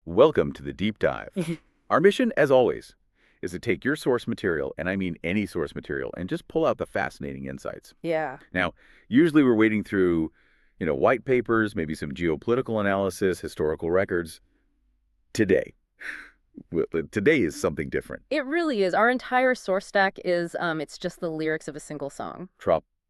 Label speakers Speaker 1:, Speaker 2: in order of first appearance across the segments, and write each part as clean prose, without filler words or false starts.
Speaker 1: Welcome to the deep dive. Our mission, as always, is to take your source material, and I mean any source material, and just pull out the fascinating insights.
Speaker 2: Yeah.
Speaker 1: Now, usually we're wading through, white papers, maybe some geopolitical analysis, historical records. Today, today is something different.
Speaker 2: It really is. Our entire source stack is, it's just the lyrics of a single song.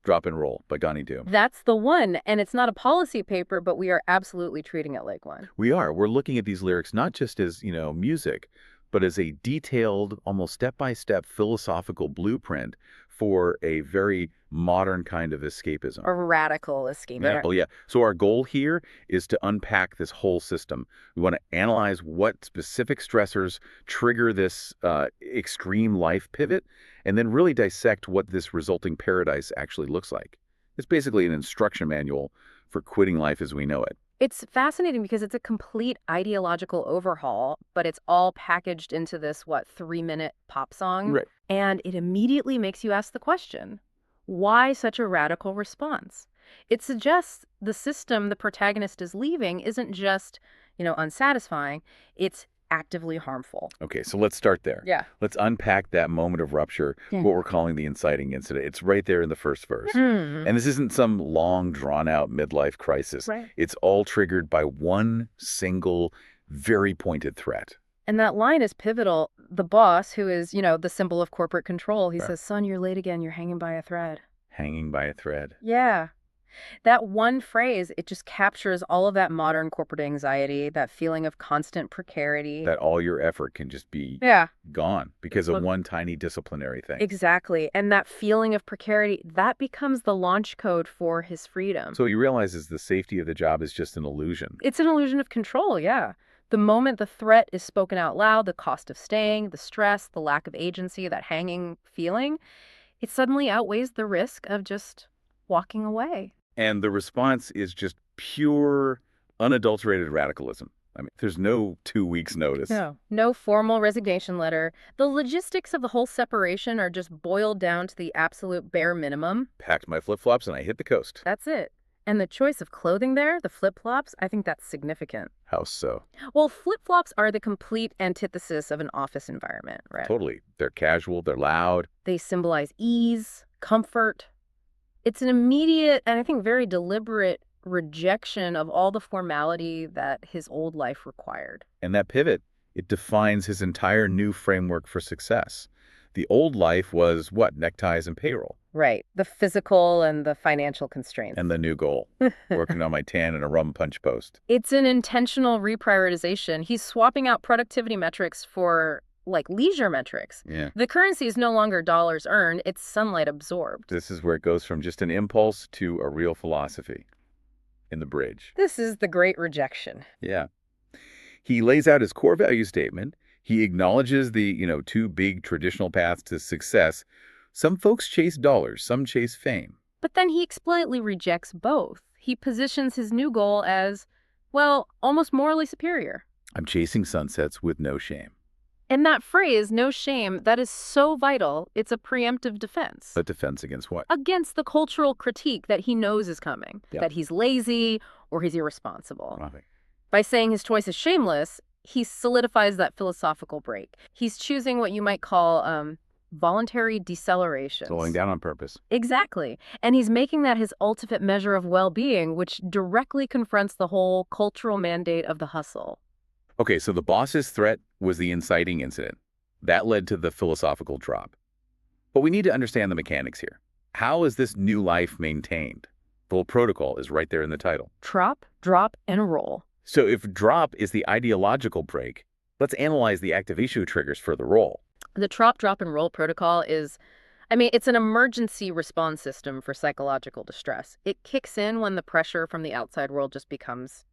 Speaker 1: Drop and Roll by Donny Doom.
Speaker 2: That's the one. And it's not a policy paper, but we are absolutely treating it like one.
Speaker 1: We are. We're looking at these lyrics not just as, music, but as a detailed, almost step-by-step philosophical blueprint for a very modern kind of escapism.
Speaker 2: A radical escape.
Speaker 1: Radical, yeah. So our goal here is to unpack this whole system. We want to analyze what specific stressors trigger this extreme life pivot, and then really dissect what this resulting paradise actually looks like. It's basically an instruction manual for quitting life as we know it.
Speaker 2: It's fascinating because it's a complete ideological overhaul, but it's all packaged into this, 3-minute pop song?
Speaker 1: Right.
Speaker 2: And it immediately makes you ask the question, why such a radical response? It suggests the system the protagonist is leaving isn't just, unsatisfying, it's actively harmful.
Speaker 1: Okay, so let's start there.
Speaker 2: Yeah.
Speaker 1: Let's unpack that moment of rupture, what we're calling the inciting incident. It's right there in the first verse. And this isn't some long, drawn-out midlife crisis.
Speaker 2: Right.
Speaker 1: It's all triggered by one single, very pointed threat.
Speaker 2: And that line is pivotal. The boss, who is, the symbol of corporate control, he
Speaker 1: Right.
Speaker 2: says, "Son, you're late again. You're hanging by a thread."
Speaker 1: Hanging by a thread.
Speaker 2: Yeah. That one phrase, it just captures all of that modern corporate anxiety, that feeling of constant precarity.
Speaker 1: That all your effort can just be
Speaker 2: Yeah,
Speaker 1: gone because of
Speaker 2: Well-
Speaker 1: one tiny disciplinary thing.
Speaker 2: exactly. And that feeling of precarity, that becomes the launch code for his freedom.
Speaker 1: So he realizes the safety of the job is just an illusion.
Speaker 2: It's an illusion of control, yeah. The moment the threat is spoken out loud, the cost of staying, the stress, the lack of agency, that hanging feeling, it suddenly outweighs the risk of just walking away.
Speaker 1: And the response is just pure, unadulterated radicalism. I mean, there's no 2 weeks notice.
Speaker 2: No formal resignation letter. The logistics of the whole separation are just boiled down to the absolute bare minimum.
Speaker 1: Packed my flip-flops and I hit the coast.
Speaker 2: That's it. And the choice of clothing there, the flip-flops, I think that's significant.
Speaker 1: How so?
Speaker 2: Well, flip-flops are the complete antithesis of an office environment, right?
Speaker 1: Totally. They're casual, they're loud.
Speaker 2: They symbolize ease, comfort. It's an immediate and I think very deliberate rejection of all the formality that his old life required.
Speaker 1: And that pivot, it defines his entire new framework for success. The old life was what? Neckties and payroll.
Speaker 2: Right. The physical and the financial constraints.
Speaker 1: And the new goal, working on my tan and a rum punch post.
Speaker 2: It's an intentional reprioritization. He's swapping out productivity metrics for, leisure metrics.
Speaker 1: Yeah.
Speaker 2: The currency is no longer dollars earned, it's sunlight absorbed.
Speaker 1: This is where it goes from just an impulse to a real philosophy in the bridge.
Speaker 2: This is the great rejection.
Speaker 1: Yeah. He lays out his core value statement. He acknowledges the, two big traditional paths to success. Some folks chase dollars, some chase fame.
Speaker 2: But then he explicitly rejects both. He positions his new goal as, almost morally superior.
Speaker 1: I'm chasing sunsets with no shame.
Speaker 2: And that phrase, no shame, that is so vital, it's a preemptive defense.
Speaker 1: A defense against what?
Speaker 2: Against the cultural critique that he knows is coming,
Speaker 1: Yeah.
Speaker 2: that he's lazy or he's irresponsible.
Speaker 1: Nothing.
Speaker 2: By saying his choice is shameless, he solidifies that philosophical break. He's choosing what you might call voluntary deceleration.
Speaker 1: Slowing down on purpose.
Speaker 2: Exactly. And he's making that his ultimate measure of well-being, which directly confronts the whole cultural mandate of the hustle.
Speaker 1: Okay, so the boss's threat was the inciting incident. That led to the philosophical drop. But we need to understand the mechanics here. How is this new life maintained? The whole protocol is right there in the title.
Speaker 2: Trop, drop, and roll.
Speaker 1: So if drop is the ideological break, let's analyze the activation triggers for the roll.
Speaker 2: The trop, drop, and roll protocol is, it's an emergency response system for psychological distress. It kicks in when the pressure from the outside world just becomes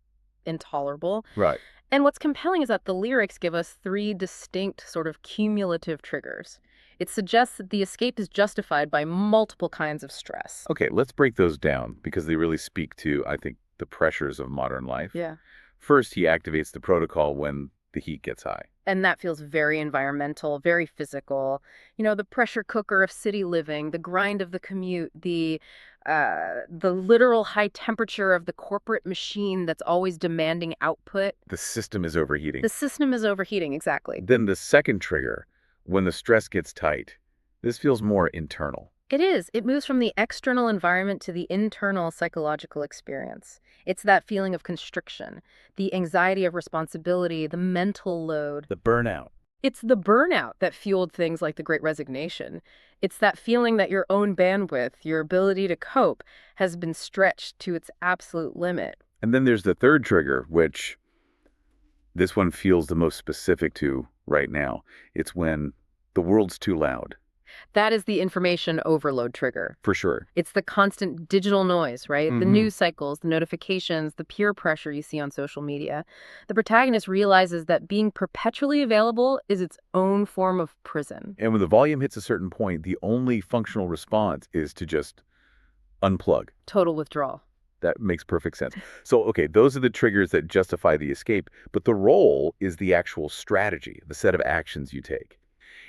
Speaker 2: intolerable.
Speaker 1: Right.
Speaker 2: And what's compelling is that the lyrics give us 3 distinct sort of cumulative triggers. It suggests that the escape is justified by multiple kinds of stress.
Speaker 1: Okay, let's break those down because they really speak to, I think, the pressures of modern life.
Speaker 2: Yeah.
Speaker 1: First, he activates the protocol when the heat gets high.
Speaker 2: And that feels very environmental, very physical. The pressure cooker of city living, the grind of the commute, the literal high temperature of the corporate machine that's always demanding output.
Speaker 1: The system is overheating.
Speaker 2: The system is overheating, exactly.
Speaker 1: Then the second trigger, when the stress gets tight, this feels more internal.
Speaker 2: It is. It moves from the external environment to the internal psychological experience. It's that feeling of constriction, the anxiety of responsibility, the mental load.
Speaker 1: The burnout.
Speaker 2: It's the burnout that fueled things like the Great Resignation. It's that feeling that your own bandwidth, your ability to cope, has been stretched to its absolute limit.
Speaker 1: And then there's the third trigger, which this one feels the most specific to right now. It's when the world's too loud.
Speaker 2: That is the information overload trigger.
Speaker 1: For sure.
Speaker 2: It's the constant digital noise, right? The
Speaker 1: Mhm.
Speaker 2: news cycles, the notifications, the peer pressure you see on social media. The protagonist realizes that being perpetually available is its own form of prison.
Speaker 1: And when the volume hits a certain point, the only functional response is to just unplug.
Speaker 2: Total withdrawal.
Speaker 1: That makes perfect sense. So, okay, those are the triggers that justify the escape, but the role is the actual strategy, the set of actions you take.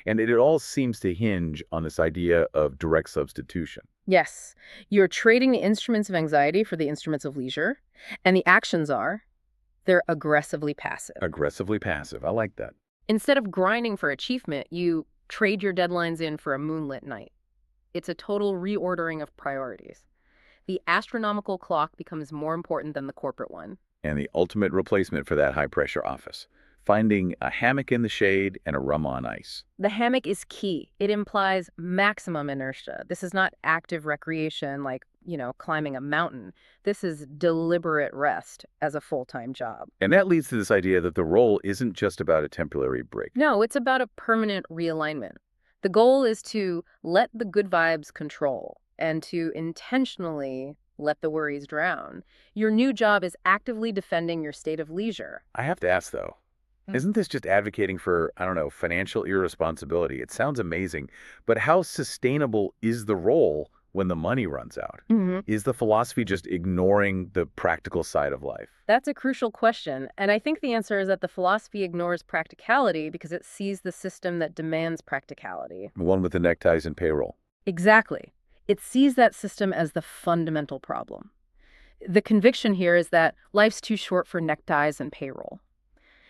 Speaker 1: And it all seems to hinge on this idea of direct substitution.
Speaker 2: Yes, you're trading the instruments of anxiety for the instruments of leisure, and the actions are, they're aggressively passive.
Speaker 1: Aggressively passive. I like that.
Speaker 2: Instead of grinding for achievement, you trade your deadlines in for a moonlit night. It's a total reordering of priorities. The astronomical clock becomes more important than the corporate one.
Speaker 1: And the ultimate replacement for that high-pressure office. Finding a hammock in the shade and a rum on ice.
Speaker 2: The hammock is key. It implies maximum inertia. This is not active recreation like, climbing a mountain. This is deliberate rest as a full-time job.
Speaker 1: And that leads to this idea that the role isn't just about a temporary break.
Speaker 2: No, it's about a permanent realignment. The goal is to let the good vibes control and to intentionally let the worries drown. Your new job is actively defending your state of leisure.
Speaker 1: I have to ask, though, isn't this just advocating for, I don't know, financial irresponsibility? It sounds amazing, but how sustainable is the role when the money runs out? Is the philosophy just ignoring the practical side of life?
Speaker 2: That's a crucial question, and I think the answer is that the philosophy ignores practicality because it sees the system that demands practicality.
Speaker 1: The one with the neckties and payroll.
Speaker 2: Exactly. It sees that system as the fundamental problem. The conviction here is that life's too short for neckties and payroll.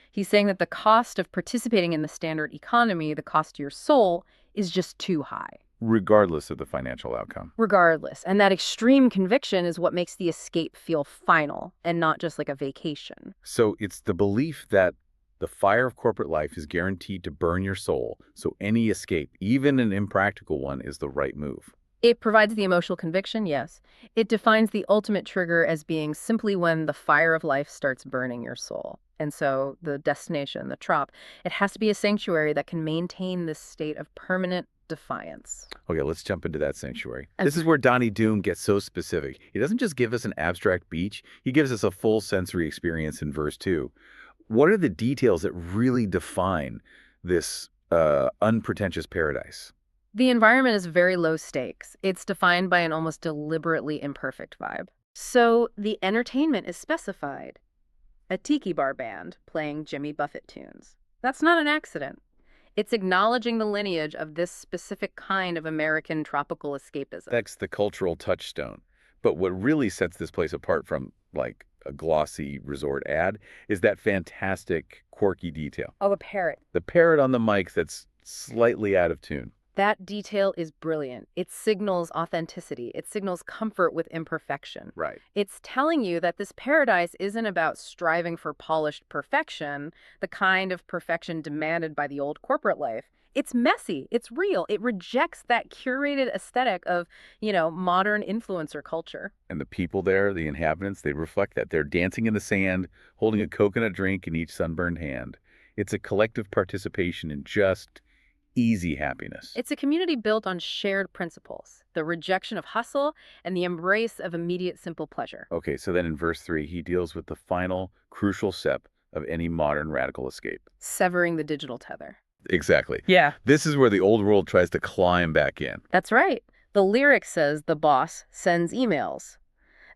Speaker 2: He's saying that the cost of participating in the standard economy, the cost to your soul, is just too high.
Speaker 1: Regardless of the financial outcome.
Speaker 2: Regardless. And that extreme conviction is what makes the escape feel final and not just like a vacation.
Speaker 1: So it's the belief that the fire of corporate life is guaranteed to burn your soul, so any escape, even an impractical one, is the right move.
Speaker 2: It provides the emotional conviction, yes. It defines the ultimate trigger as being simply when the fire of life starts burning your soul. And so the destination, the trop, it has to be a sanctuary that can maintain this state of permanent defiance.
Speaker 1: Okay, let's jump into that sanctuary. This is where Donny Doom gets so specific. He doesn't just give us an abstract beach, he gives us a full sensory experience in verse 2. What are the details that really define this unpretentious paradise?
Speaker 2: The environment is very low stakes. It's defined by an almost deliberately imperfect vibe. So the entertainment is specified. A tiki bar band playing Jimmy Buffett tunes. That's not an accident. It's acknowledging the lineage of this specific kind of American tropical escapism.
Speaker 1: That's the cultural touchstone. But what really sets this place apart from, like, a glossy resort ad is that fantastic, quirky detail.
Speaker 2: Oh, a parrot.
Speaker 1: The parrot on the mic that's slightly out of tune.
Speaker 2: That detail is brilliant. It signals authenticity. It signals comfort with imperfection.
Speaker 1: Right.
Speaker 2: It's telling you that this paradise isn't about striving for polished perfection, the kind of perfection demanded by the old corporate life. It's messy. It's real. It rejects that curated aesthetic of, modern influencer culture.
Speaker 1: And the people there, the inhabitants, they reflect that. They're dancing in the sand, holding a coconut drink in each sunburned hand. It's a collective participation in just easy happiness.
Speaker 2: It's a community built on shared principles, the rejection of hustle and the embrace of immediate simple pleasure.
Speaker 1: Okay, so then in verse 3, he deals with the final crucial step of any modern radical escape.
Speaker 2: Severing the digital tether.
Speaker 1: Exactly.
Speaker 2: Yeah.
Speaker 1: This is where the old world tries to climb back in.
Speaker 2: That's right. The lyric says the boss sends emails.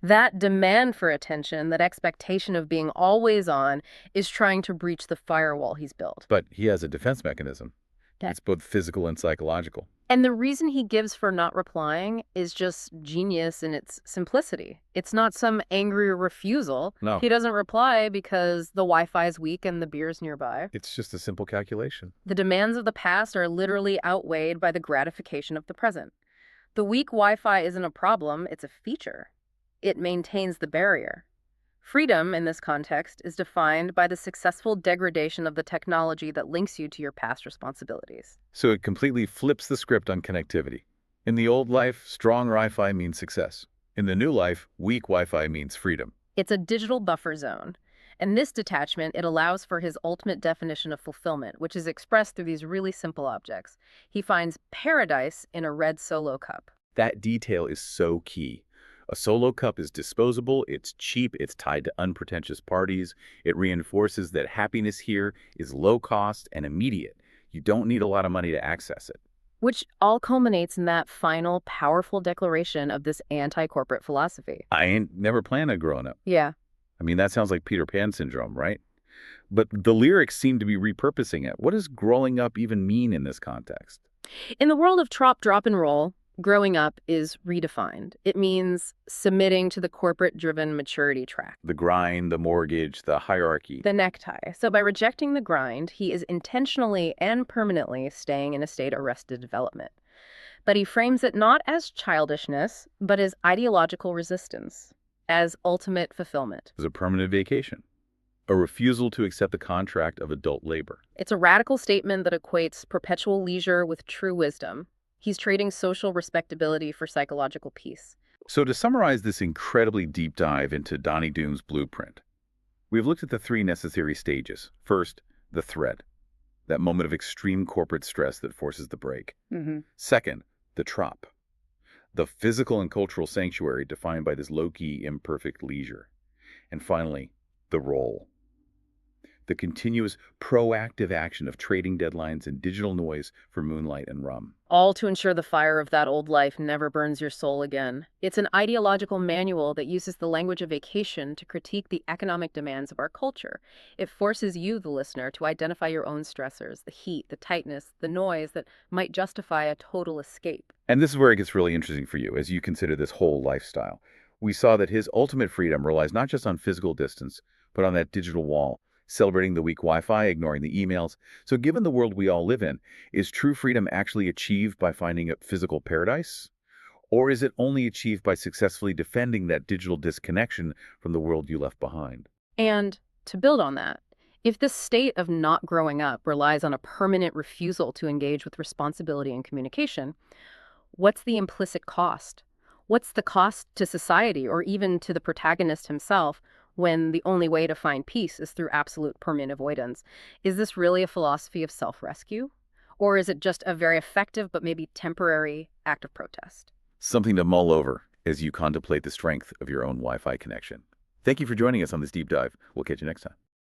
Speaker 2: That demand for attention, that expectation of being always on, is trying to breach the firewall he's built.
Speaker 1: But he has a defense mechanism.
Speaker 2: That
Speaker 1: It's both physical and psychological.
Speaker 2: And the reason he gives for not replying is just genius in its simplicity. It's not some angry refusal.
Speaker 1: No,
Speaker 2: He doesn't reply because the Wi-Fi is weak and the beer's nearby.
Speaker 1: it's just a simple calculation.
Speaker 2: The demands of the past are literally outweighed by the gratification of the present. The weak Wi-Fi isn't a problem, it's a feature. It maintains the barrier. Freedom, in this context, is defined by the successful degradation of the technology that links you to your past responsibilities.
Speaker 1: So it completely flips the script on connectivity. In the old life, strong Wi-Fi means success. In the new life, weak Wi-Fi means freedom.
Speaker 2: It's a digital buffer zone. And this detachment, it allows for his ultimate definition of fulfillment, which is expressed through these really simple objects. He finds paradise in a red solo cup.
Speaker 1: That detail is so key. A solo cup is disposable, it's cheap, it's tied to unpretentious parties. It reinforces that happiness here is low cost and immediate. You don't need a lot of money to access it.
Speaker 2: Which all culminates in that final, powerful declaration of this anti-corporate philosophy.
Speaker 1: I ain't never planned on growing up.
Speaker 2: Yeah.
Speaker 1: I mean, that sounds like Peter Pan syndrome, right? But the lyrics seem to be repurposing it. What does growing up even mean in this context?
Speaker 2: In the world of trop, drop, and roll, growing up is redefined. It means submitting to the corporate-driven maturity track.
Speaker 1: The grind, the mortgage, the hierarchy.
Speaker 2: The necktie. So by rejecting the grind, he is intentionally and permanently staying in a state of arrested development. But he frames it not as childishness, but as ideological resistance, as ultimate fulfillment.
Speaker 1: Is a permanent vacation. A refusal to accept the contract of adult labor.
Speaker 2: It's a radical statement that equates perpetual leisure with true wisdom. He's trading social respectability for psychological peace.
Speaker 1: So to summarize this incredibly deep dive into Donny Doom's blueprint, we've looked at the three necessary stages. First, the thread, that moment of extreme corporate stress that forces the break. Second, the trop, the physical and cultural sanctuary defined by this low-key, imperfect leisure. And finally, the role, the continuous proactive action of trading deadlines and digital noise for moonlight and rum.
Speaker 2: All to ensure the fire of that old life never burns your soul again. It's an ideological manual that uses the language of vacation to critique the economic demands of our culture. It forces you, the listener, to identify your own stressors, the heat, the tightness, the noise that might justify a total escape.
Speaker 1: And this is where it gets really interesting for you as you consider this whole lifestyle. We saw that his ultimate freedom relies not just on physical distance, but on that digital wall, celebrating the weak Wi-Fi, ignoring the emails. So given the world we all live in, is true freedom actually achieved by finding a physical paradise? Or is it only achieved by successfully defending that digital disconnection from the world you left behind?
Speaker 2: And to build on that, if this state of not growing up relies on a permanent refusal to engage with responsibility and communication, what's the implicit cost? What's the cost to society or even to the protagonist himself when the only way to find peace is through absolute permanent avoidance? Is this really a philosophy of self-rescue? Or is it just a very effective but maybe temporary act of protest?
Speaker 1: Something to mull over as you contemplate the strength of your own Wi-Fi connection. Thank you for joining us on this deep dive. We'll catch you next time.